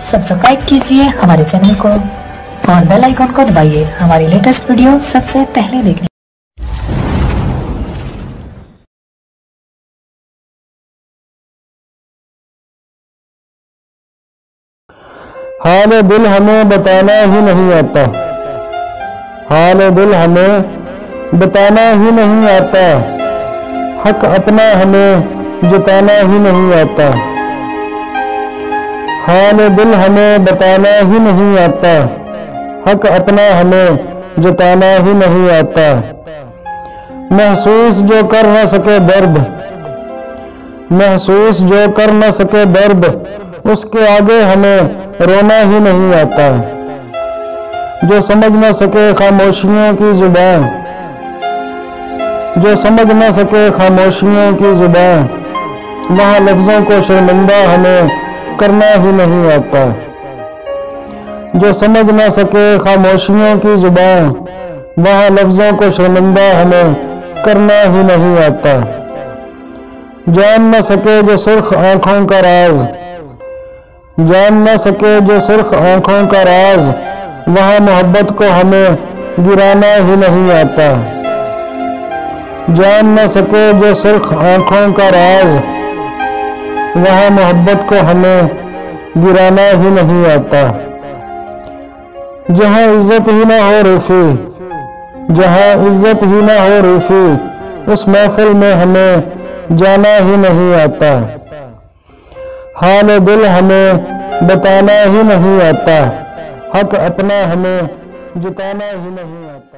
Subscribe कीजिए हमारे channel को और बेल आइकन को दबाइए हमारी लेटेस्ट वीडियो सबसे पहले देखने। हाल दिल हमें बताना ही नहीं आता, हाल दिल हमें बताना ही नहीं आता, हक अपना हमें जताना ही नहीं आता। हाल दिल हमें बताना ही नहीं आता, हक अपना हमें जताना ही नहीं आता। महसूस जो कर न सके दर्द, महसूस जो कर न सके दर्द, उसके आगे हमें रोना ही नहीं आता। जो समझ न सके खामोशियों की जुबान, जो समझ न सके खामोशियों की जुबान, वहाँ लफ्ज़ों को शर्मिंदा हमें करना ही नहीं आता। जो समझ न सके खामोशियों की जुबान, वहाँ लफ्ज़ों को शर्मिंदा हमें करना ही नहीं आता। जान न सके जो सुर्ख आँखों का राज, जान न सके जो सुर्ख आँखों का राज, वहाँ मोहब्बत को हमें गिराना ही नहीं आता। जान न सके जो सुर्ख आँखों का राज, वहाँ मोहब्बत को हमें गिराना ही नहीं आता। जहाँ इज्जत ही ना हो रिफी, जहाँ इज्जत ही ना हो रिफी, उस महफिल में हमें जाना ही नहीं आता। हाल दिल हमें बताना ही नहीं आता, हक अपना हमें जताना ही नहीं आता।